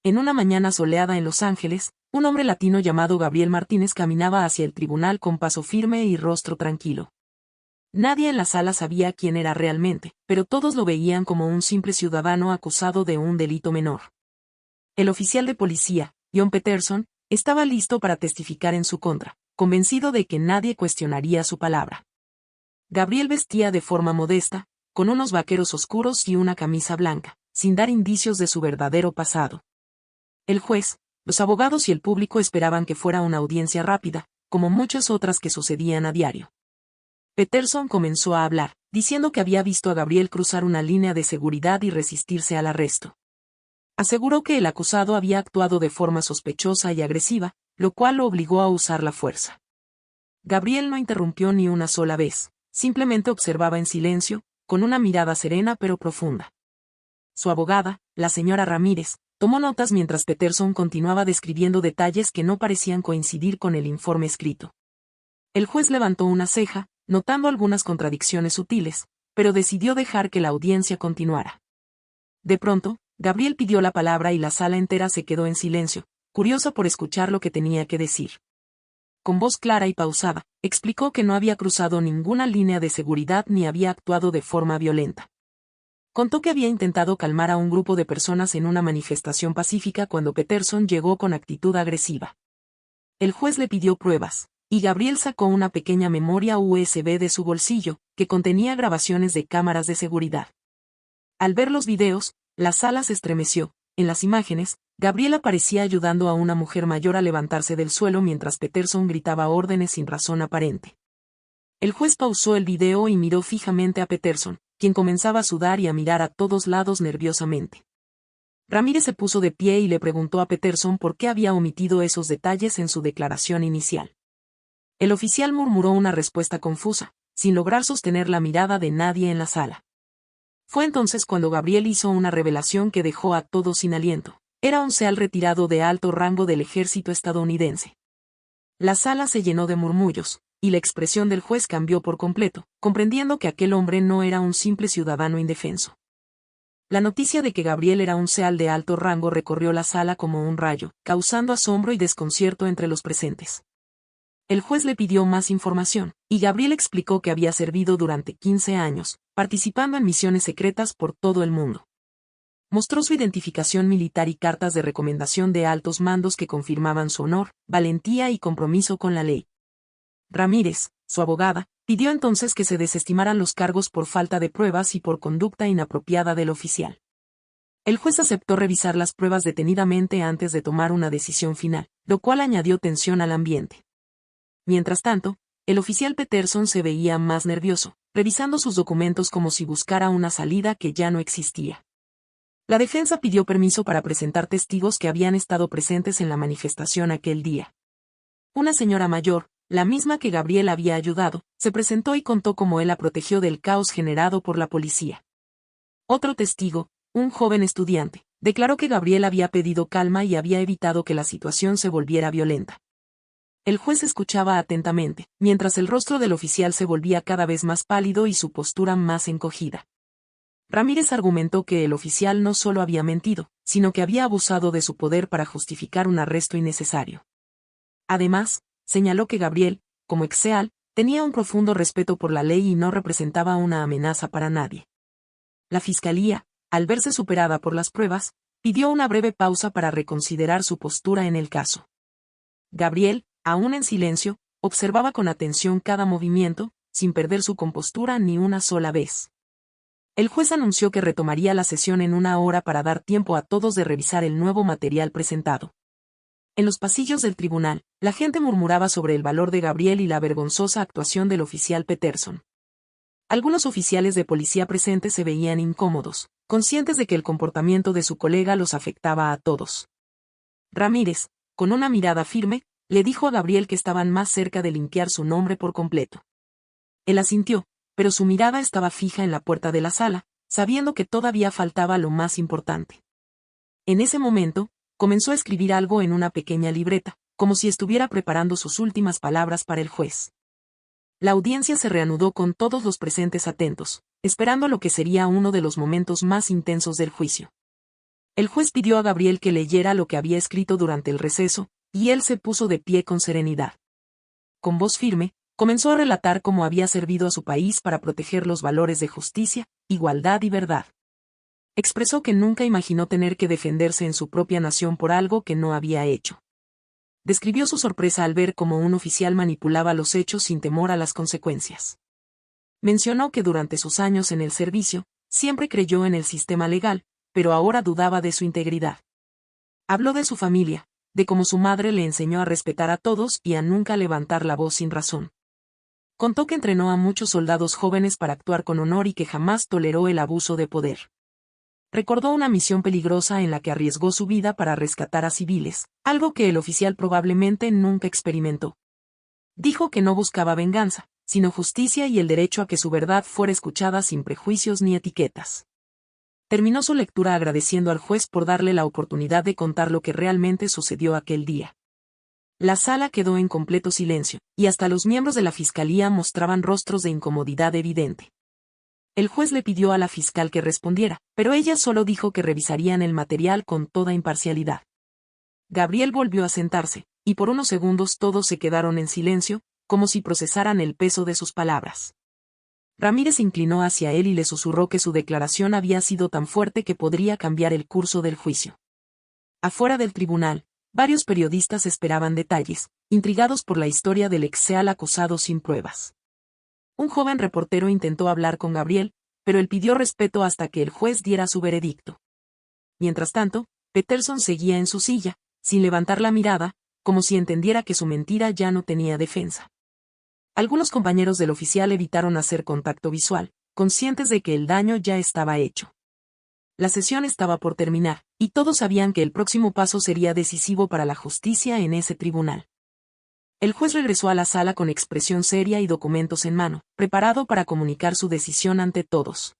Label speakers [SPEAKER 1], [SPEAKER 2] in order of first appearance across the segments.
[SPEAKER 1] En una mañana soleada en Los Ángeles, un hombre latino llamado Gabriel Martínez caminaba hacia el tribunal con paso firme y rostro tranquilo. Nadie en la sala sabía quién era realmente, pero todos lo veían como un simple ciudadano acusado de un delito menor. El oficial de policía, John Peterson, estaba listo para testificar en su contra, convencido de que nadie cuestionaría su palabra. Gabriel vestía de forma modesta, con unos vaqueros oscuros y una camisa blanca, sin dar indicios de su verdadero pasado. El juez, los abogados y el público esperaban que fuera una audiencia rápida, como muchas otras que sucedían a diario. Peterson comenzó a hablar, diciendo que había visto a Gabriel cruzar una línea de seguridad y resistirse al arresto. Aseguró que el acusado había actuado de forma sospechosa y agresiva, lo cual lo obligó a usar la fuerza. Gabriel no interrumpió ni una sola vez, simplemente observaba en silencio, con una mirada serena pero profunda. Su abogada, la señora Ramírez, tomó notas mientras Peterson continuaba describiendo detalles que no parecían coincidir con el informe escrito. El juez levantó una ceja, notando algunas contradicciones sutiles, pero decidió dejar que la audiencia continuara. De pronto, Gabriel pidió la palabra y la sala entera se quedó en silencio, curiosa por escuchar lo que tenía que decir. Con voz clara y pausada, explicó que no había cruzado ninguna línea de seguridad ni había actuado de forma violenta. Contó que había intentado calmar a un grupo de personas en una manifestación pacífica cuando Peterson llegó con actitud agresiva. El juez le pidió pruebas, y Gabriel sacó una pequeña memoria USB de su bolsillo, que contenía grabaciones de cámaras de seguridad. Al ver los videos, la sala se estremeció. En las imágenes, Gabriel aparecía ayudando a una mujer mayor a levantarse del suelo mientras Peterson gritaba órdenes sin razón aparente. El juez pausó el video y miró fijamente a Peterson, quien comenzaba a sudar y a mirar a todos lados nerviosamente. Ramírez se puso de pie y le preguntó a Peterson por qué había omitido esos detalles en su declaración inicial. El oficial murmuró una respuesta confusa, sin lograr sostener la mirada de nadie en la sala. Fue entonces cuando Gabriel hizo una revelación que dejó a todos sin aliento. Era un seal retirado de alto rango del ejército estadounidense. La sala se llenó de murmullos, y la expresión del juez cambió por completo, comprendiendo que aquel hombre no era un simple ciudadano indefenso. La noticia de que Gabriel era un seal de alto rango recorrió la sala como un rayo, causando asombro y desconcierto entre los presentes. El juez le pidió más información, y Gabriel explicó que había servido durante 15 años, participando en misiones secretas por todo el mundo. Mostró su identificación militar y cartas de recomendación de altos mandos que confirmaban su honor, valentía y compromiso con la ley. Ramírez, su abogada, pidió entonces que se desestimaran los cargos por falta de pruebas y por conducta inapropiada del oficial. El juez aceptó revisar las pruebas detenidamente antes de tomar una decisión final, lo cual añadió tensión al ambiente. Mientras tanto, el oficial Peterson se veía más nervioso, revisando sus documentos como si buscara una salida que ya no existía. La defensa pidió permiso para presentar testigos que habían estado presentes en la manifestación aquel día. Una señora mayor, la misma que Gabriel había ayudado, se presentó y contó cómo él la protegió del caos generado por la policía. Otro testigo, un joven estudiante, declaró que Gabriel había pedido calma y había evitado que la situación se volviera violenta. El juez escuchaba atentamente, mientras el rostro del oficial se volvía cada vez más pálido y su postura más encogida. Ramírez argumentó que el oficial no solo había mentido, sino que había abusado de su poder para justificar un arresto innecesario. Además, señaló que Gabriel, como exceal, tenía un profundo respeto por la ley y no representaba una amenaza para nadie. La fiscalía, al verse superada por las pruebas, pidió una breve pausa para reconsiderar su postura en el caso. Gabriel, aún en silencio, observaba con atención cada movimiento, sin perder su compostura ni una sola vez. El juez anunció que retomaría la sesión en 1 hora para dar tiempo a todos de revisar el nuevo material presentado. En los pasillos del tribunal, la gente murmuraba sobre el valor de Gabriel y la vergonzosa actuación del oficial Peterson. Algunos oficiales de policía presentes se veían incómodos, conscientes de que el comportamiento de su colega los afectaba a todos. Ramírez, con una mirada firme, le dijo a Gabriel que estaban más cerca de limpiar su nombre por completo. Él asintió, pero su mirada estaba fija en la puerta de la sala, sabiendo que todavía faltaba lo más importante. En ese momento, comenzó a escribir algo en una pequeña libreta, como si estuviera preparando sus últimas palabras para el juez. La audiencia se reanudó con todos los presentes atentos, esperando lo que sería uno de los momentos más intensos del juicio. El juez pidió a Gabriel que leyera lo que había escrito durante el receso, y él se puso de pie con serenidad. Con voz firme, comenzó a relatar cómo había servido a su país para proteger los valores de justicia, igualdad y verdad. Expresó que nunca imaginó tener que defenderse en su propia nación por algo que no había hecho. Describió su sorpresa al ver cómo un oficial manipulaba los hechos sin temor a las consecuencias. Mencionó que durante sus años en el servicio, siempre creyó en el sistema legal, pero ahora dudaba de su integridad. Habló de su familia, de cómo su madre le enseñó a respetar a todos y a nunca levantar la voz sin razón. Contó que entrenó a muchos soldados jóvenes para actuar con honor y que jamás toleró el abuso de poder. Recordó una misión peligrosa en la que arriesgó su vida para rescatar a civiles, algo que el oficial probablemente nunca experimentó. Dijo que no buscaba venganza, sino justicia y el derecho a que su verdad fuera escuchada sin prejuicios ni etiquetas. Terminó su lectura agradeciendo al juez por darle la oportunidad de contar lo que realmente sucedió aquel día. La sala quedó en completo silencio, y hasta los miembros de la fiscalía mostraban rostros de incomodidad evidente. El juez le pidió a la fiscal que respondiera, pero ella solo dijo que revisarían el material con toda imparcialidad. Gabriel volvió a sentarse, y por unos segundos todos se quedaron en silencio, como si procesaran el peso de sus palabras. Ramírez se inclinó hacia él y le susurró que su declaración había sido tan fuerte que podría cambiar el curso del juicio. Afuera del tribunal, varios periodistas esperaban detalles, intrigados por la historia del exceal acusado sin pruebas. Un joven reportero intentó hablar con Gabriel, pero él pidió respeto hasta que el juez diera su veredicto. Mientras tanto, Peterson seguía en su silla, sin levantar la mirada, como si entendiera que su mentira ya no tenía defensa. Algunos compañeros del oficial evitaron hacer contacto visual, conscientes de que el daño ya estaba hecho. La sesión estaba por terminar, y todos sabían que el próximo paso sería decisivo para la justicia en ese tribunal. El juez regresó a la sala con expresión seria y documentos en mano, preparado para comunicar su decisión ante todos.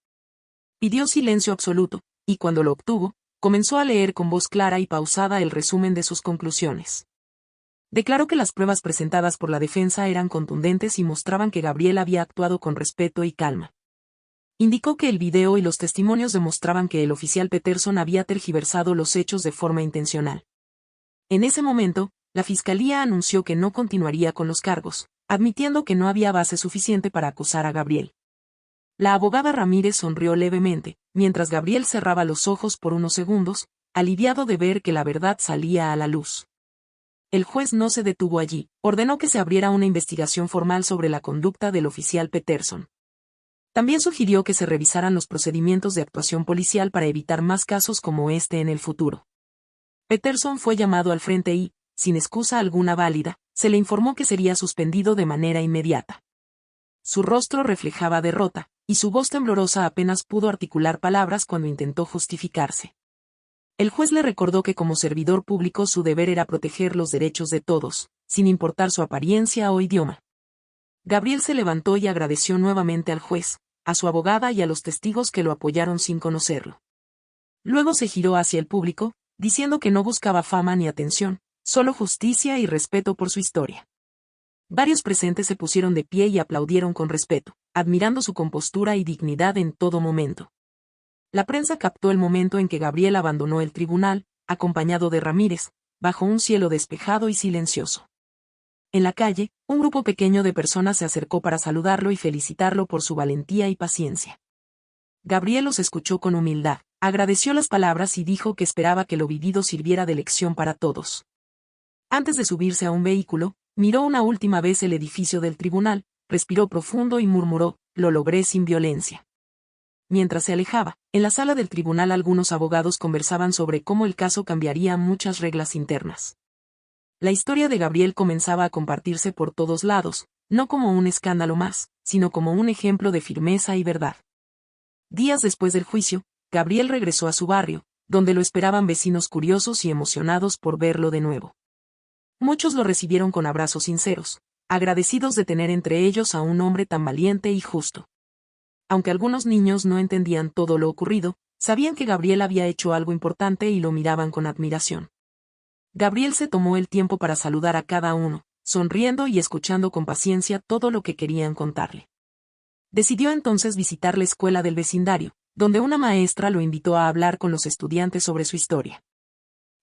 [SPEAKER 1] Pidió silencio absoluto, y cuando lo obtuvo, comenzó a leer con voz clara y pausada el resumen de sus conclusiones. Declaró que las pruebas presentadas por la defensa eran contundentes y mostraban que Gabriel había actuado con respeto y calma. Indicó que el video y los testimonios demostraban que el oficial Peterson había tergiversado los hechos de forma intencional. En ese momento, la fiscalía anunció que no continuaría con los cargos, admitiendo que no había base suficiente para acusar a Gabriel. La abogada Ramírez sonrió levemente, mientras Gabriel cerraba los ojos por unos segundos, aliviado de ver que la verdad salía a la luz. El juez no se detuvo allí, ordenó que se abriera una investigación formal sobre la conducta del oficial Peterson. También sugirió que se revisaran los procedimientos de actuación policial para evitar más casos como este en el futuro. Peterson fue llamado al frente y, sin excusa alguna válida, se le informó que sería suspendido de manera inmediata. Su rostro reflejaba derrota, y su voz temblorosa apenas pudo articular palabras cuando intentó justificarse. El juez le recordó que como servidor público su deber era proteger los derechos de todos, sin importar su apariencia o idioma. Gabriel se levantó y agradeció nuevamente al juez, a su abogada y a los testigos que lo apoyaron sin conocerlo. Luego se giró hacia el público, diciendo que no buscaba fama ni atención, solo justicia y respeto por su historia. Varios presentes se pusieron de pie y aplaudieron con respeto, admirando su compostura y dignidad en todo momento. La prensa captó el momento en que Gabriel abandonó el tribunal, acompañado de Ramírez, bajo un cielo despejado y silencioso. En la calle, un grupo pequeño de personas se acercó para saludarlo y felicitarlo por su valentía y paciencia. Gabriel los escuchó con humildad, agradeció las palabras y dijo que esperaba que lo vivido sirviera de lección para todos. Antes de subirse a un vehículo, miró una última vez el edificio del tribunal, respiró profundo y murmuró, «Lo logré sin violencia». Mientras se alejaba, en la sala del tribunal algunos abogados conversaban sobre cómo el caso cambiaría muchas reglas internas. La historia de Gabriel comenzaba a compartirse por todos lados, no como un escándalo más, sino como un ejemplo de firmeza y verdad. Días después del juicio, Gabriel regresó a su barrio, donde lo esperaban vecinos curiosos y emocionados por verlo de nuevo. Muchos lo recibieron con abrazos sinceros, agradecidos de tener entre ellos a un hombre tan valiente y justo. Aunque algunos niños no entendían todo lo ocurrido, sabían que Gabriel había hecho algo importante y lo miraban con admiración. Gabriel se tomó el tiempo para saludar a cada uno, sonriendo y escuchando con paciencia todo lo que querían contarle. Decidió entonces visitar la escuela del vecindario, donde una maestra lo invitó a hablar con los estudiantes sobre su historia.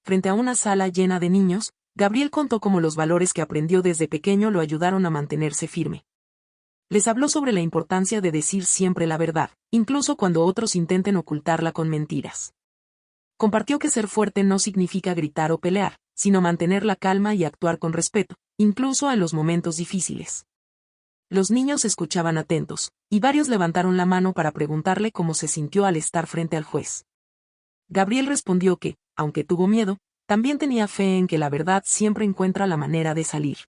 [SPEAKER 1] Frente a una sala llena de niños, Gabriel contó cómo los valores que aprendió desde pequeño lo ayudaron a mantenerse firme. Les habló sobre la importancia de decir siempre la verdad, incluso cuando otros intenten ocultarla con mentiras. Compartió que ser fuerte no significa gritar o pelear, sino mantener la calma y actuar con respeto, incluso en los momentos difíciles. Los niños escuchaban atentos, y varios levantaron la mano para preguntarle cómo se sintió al estar frente al juez. Gabriel respondió que, aunque tuvo miedo, también tenía fe en que la verdad siempre encuentra la manera de salir.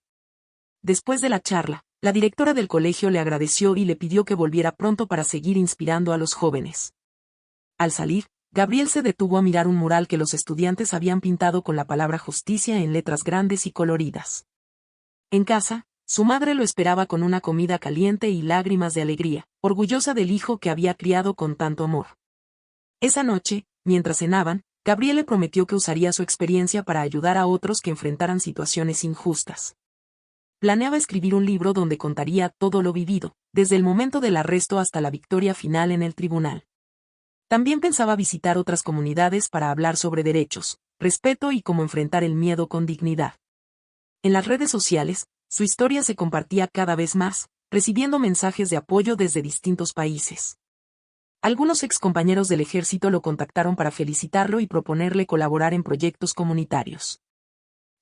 [SPEAKER 1] Después de la charla, la directora del colegio le agradeció y le pidió que volviera pronto para seguir inspirando a los jóvenes. Al salir, Gabriel se detuvo a mirar un mural que los estudiantes habían pintado con la palabra justicia en letras grandes y coloridas. En casa, su madre lo esperaba con una comida caliente y lágrimas de alegría, orgullosa del hijo que había criado con tanto amor. Esa noche, mientras cenaban, Gabriel le prometió que usaría su experiencia para ayudar a otros que enfrentaran situaciones injustas. Planeaba escribir un libro donde contaría todo lo vivido, desde el momento del arresto hasta la victoria final en el tribunal. También pensaba visitar otras comunidades para hablar sobre derechos, respeto y cómo enfrentar el miedo con dignidad. En las redes sociales, su historia se compartía cada vez más, recibiendo mensajes de apoyo desde distintos países. Algunos excompañeros del ejército lo contactaron para felicitarlo y proponerle colaborar en proyectos comunitarios.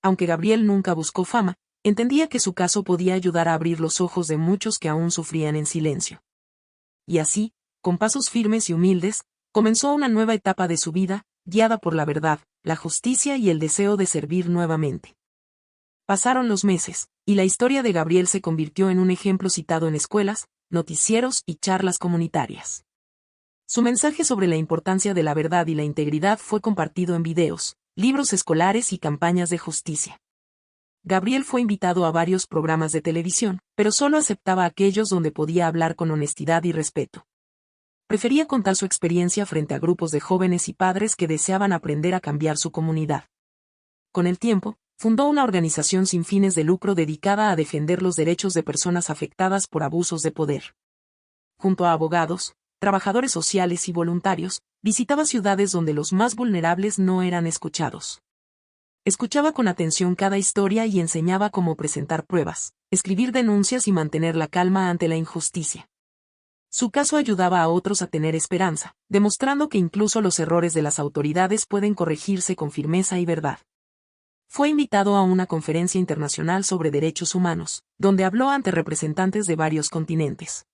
[SPEAKER 1] Aunque Gabriel nunca buscó fama, entendía que su caso podía ayudar a abrir los ojos de muchos que aún sufrían en silencio. Y así, con pasos firmes y humildes, comenzó una nueva etapa de su vida, guiada por la verdad, la justicia y el deseo de servir nuevamente. Pasaron los meses, y la historia de Gabriel se convirtió en un ejemplo citado en escuelas, noticieros y charlas comunitarias. Su mensaje sobre la importancia de la verdad y la integridad fue compartido en videos, libros escolares y campañas de justicia. Gabriel fue invitado a varios programas de televisión, pero solo aceptaba aquellos donde podía hablar con honestidad y respeto. Prefería contar su experiencia frente a grupos de jóvenes y padres que deseaban aprender a cambiar su comunidad. Con el tiempo, fundó una organización sin fines de lucro dedicada a defender los derechos de personas afectadas por abusos de poder. Junto a abogados, trabajadores sociales y voluntarios, visitaba ciudades donde los más vulnerables no eran escuchados. Escuchaba con atención cada historia y enseñaba cómo presentar pruebas, escribir denuncias y mantener la calma ante la injusticia. Su caso ayudaba a otros a tener esperanza, demostrando que incluso los errores de las autoridades pueden corregirse con firmeza y verdad. Fue invitado a una conferencia internacional sobre derechos humanos, donde habló ante representantes de varios continentes.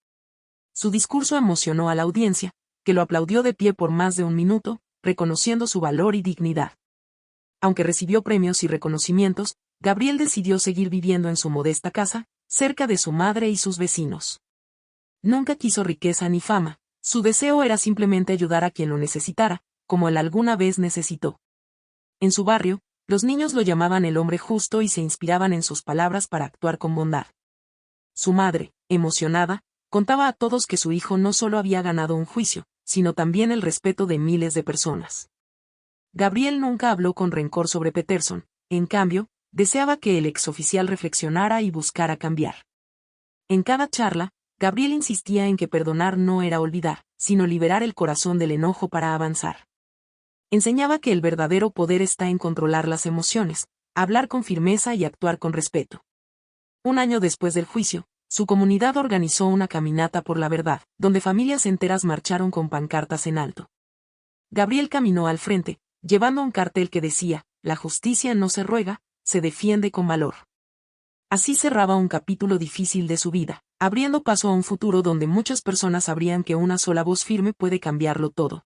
[SPEAKER 1] Su discurso emocionó a la audiencia, que lo aplaudió de pie por más de un minuto, reconociendo su valor y dignidad. Aunque recibió premios y reconocimientos, Gabriel decidió seguir viviendo en su modesta casa, cerca de su madre y sus vecinos. Nunca quiso riqueza ni fama, su deseo era simplemente ayudar a quien lo necesitara, como él alguna vez necesitó. En su barrio, los niños lo llamaban el hombre justo y se inspiraban en sus palabras para actuar con bondad. Su madre, emocionada, contaba a todos que su hijo no solo había ganado un juicio, sino también el respeto de miles de personas. Gabriel nunca habló con rencor sobre Peterson, en cambio, deseaba que el exoficial reflexionara y buscara cambiar. En cada charla, Gabriel insistía en que perdonar no era olvidar, sino liberar el corazón del enojo para avanzar. Enseñaba que el verdadero poder está en controlar las emociones, hablar con firmeza y actuar con respeto. Un año después del juicio, su comunidad organizó una caminata por la verdad, donde familias enteras marcharon con pancartas en alto. Gabriel caminó al frente, llevando un cartel que decía, «La justicia no se ruega, se defiende con valor». Así cerraba un capítulo difícil de su vida, abriendo paso a un futuro donde muchas personas sabrían que una sola voz firme puede cambiarlo todo.